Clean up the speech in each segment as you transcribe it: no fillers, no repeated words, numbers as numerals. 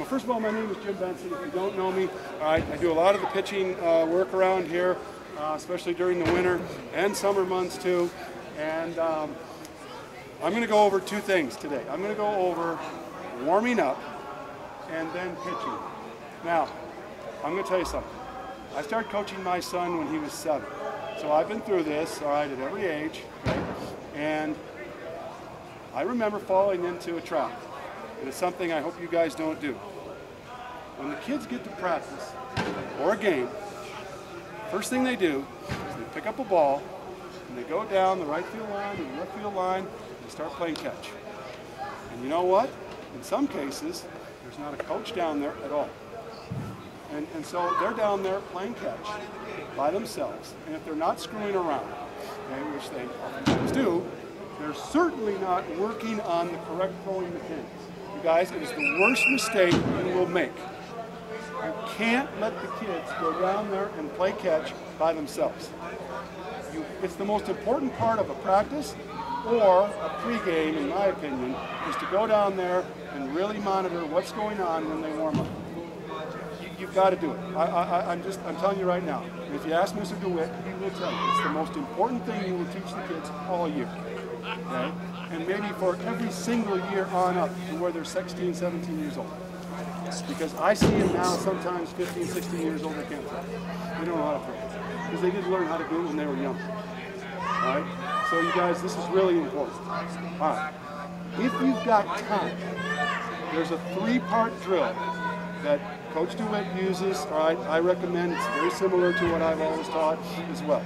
Well, first of all, my name is Jim Benson. If you don't know me, I do a lot of the pitching work around here, especially during the winter and summer months too. And I'm going to go over two things today. I'm going to go over warming up and then pitching. Now, I'm going to tell you something. I started coaching my son when he was 7. So I've been through this, all right, at every age, okay? And I remember falling into a trap. And it's something I hope you guys don't do. When the kids get to practice or a game, first thing they do is they pick up a ball and they go down the right field line and the left field line and they start playing catch. And you know what? In some cases, there's not a coach down there at all. And so they're down there playing catch by themselves. And if they're not screwing around, okay, which they oftentimes do, they're certainly not working on the correct throwing mechanics. You guys, it is the worst mistake you will make. You can't let the kids go down there and play catch by themselves. It's the most important part of a practice or a pregame, in my opinion, is to go down there and really monitor what's going on when they warm up. You've got to do it. I'm telling you right now. If you ask Mr. DeWitt, he will tell you it's the most important thing you will teach the kids all year. Okay? And maybe for every single year on up to where they're 16, 17 years old. Because I see them now sometimes 15, 16 years old, they can't throw. They don't know how to throw. Because they didn't learn how to do it when they were young. All right? So you guys, this is really important. All right. If you've got time, there's a 3-part drill that Coach DeWitt uses. All right? I recommend. It's very similar to what I've always taught as well.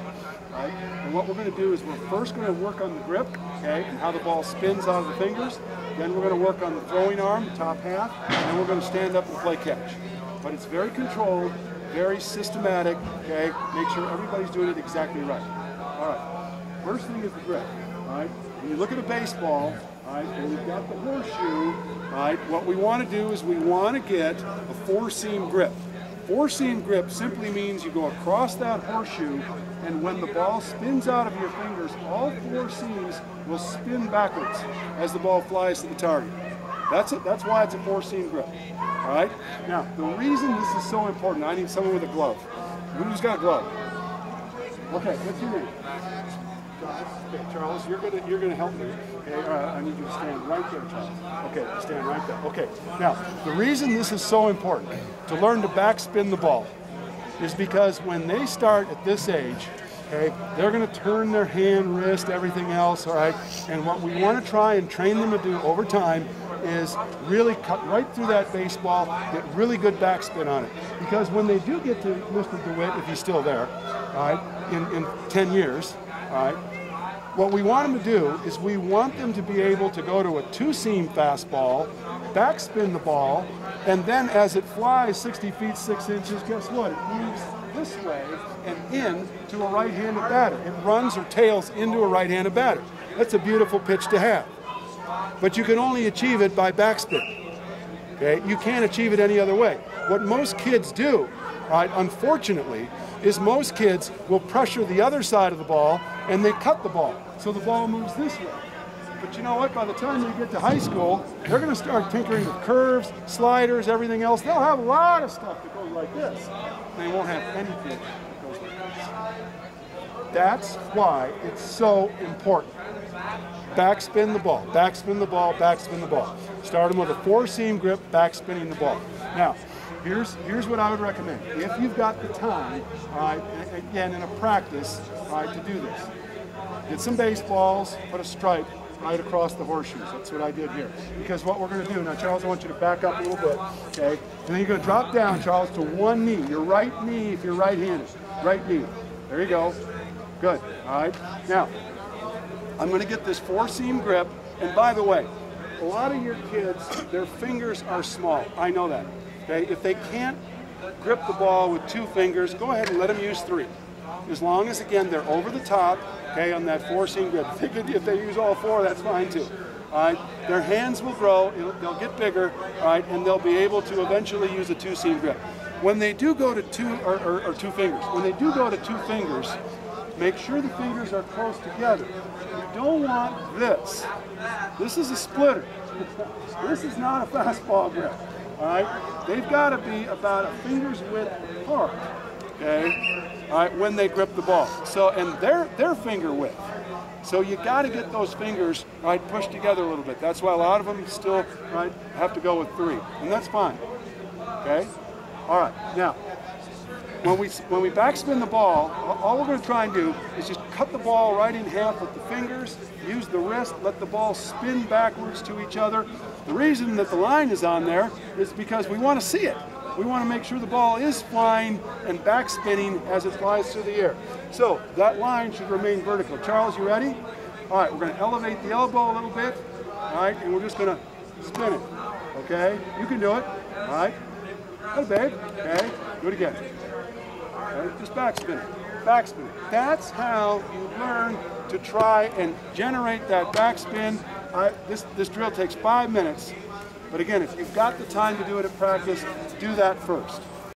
Right? And what we're going to do is we're first going to work on the grip, okay, and how the ball spins out of the fingers. Then we're going to work on the throwing arm, top half, and then we're going to stand up and play catch. But it's very controlled, very systematic, okay? Make sure everybody's doing it exactly right. All right. First thing is the grip, all right? When you look at a baseball, all right, and you've got the horseshoe, all right, what we want to do is we want to get a 4-seam grip. 4-seam grip simply means you go across that horseshoe, and when the ball spins out of your fingers, all 4 seams will spin backwards as the ball flies to the target. That's it. That's why it's a 4-seam grip. All right? Now, the reason this is so important, I need someone with a glove. Who's got a glove? Okay, what's your name? Okay, Charles, you're gonna help me. Okay, all right, I need you to stand right there, Charles. Okay, stand right there. Okay, now, the reason this is so important to learn to backspin the ball is because when they start at this age, okay, they're going to turn their hand, wrist, everything else, all right? And what we want to try and train them to do over time is really cut right through that baseball, get really good backspin on it. Because when they do get to Mr. DeWitt, if he's still there, all right, in 10 years, all right, what we want them to do is we want them to be able to go to a 2-seam fastball, backspin the ball, and then as it flies 60 feet 6 inches, guess what? It moves this way and in to a right-handed batter. It runs or tails into a right-handed batter. That's a beautiful pitch to have. But you can only achieve it by backspin. Okay? You can't achieve it any other way. What most kids do, right, unfortunately, is most kids will pressure the other side of the ball and they cut the ball. So the ball moves this way. But you know what? By the time they get to high school, they're going to start tinkering with curves, sliders, everything else. They'll have a lot of stuff that goes like this. They won't have anything that goes like this. That's why it's so important. Backspin the ball, backspin the ball, backspin the ball. Start them with a 4-seam grip, backspinning the ball. Now, here's what I would recommend. If you've got the time, all right, again, in a practice, all right, to do this. Get some baseballs, put a stripe right across the horseshoes. That's what I did here. Because what we're going to do, now Charles, I want you to back up a little bit, okay? And then you're going to drop down, Charles, to one knee, your right knee if you're right-handed. Right knee. There you go. Good. All right. Now, I'm going to get this 4-seam grip. And by the way, a lot of your kids, their fingers are small. I know that. Okay? If they can't grip the ball with 2 fingers, go ahead and let them use 3. As long as, again, they're over the top, okay, on that 4-seam grip. If they use all 4, that's fine too. All right? Their hands will grow, they'll get bigger, all right, and they'll be able to eventually use a 2-seam grip. When they do go to 2 or 2 fingers, when they do go to 2 fingers, make sure the fingers are close together. You don't want this. This is a splitter. This is not a fastball grip. All all right, they've got to be about a finger's width apart, okay, all right, when they grip the ball. So, and their finger width. So you got to get those fingers, right, pushed together a little bit. That's why a lot of them still, right, have to go with 3, and that's fine. Okay. All right. Now, when we backspin the ball, all we're going to try and do is just cut the ball right in half with the fingers. Use the wrist. Let the ball spin backwards to each other. The reason that the line is on there is because we want to see it. We want to make sure the ball is flying and backspinning as it flies through the air. So that line should remain vertical. Charles, you ready? All right, we're going to elevate the elbow a little bit. All right, and we're just going to spin it. Okay, you can do it. All right, good, babe. Okay, do it again. Okay, just backspin it. Backspin it. That's how you learn to try and generate that backspin. All right, this drill takes 5 minutes. But again, if you've got the time to do it at practice, do that first.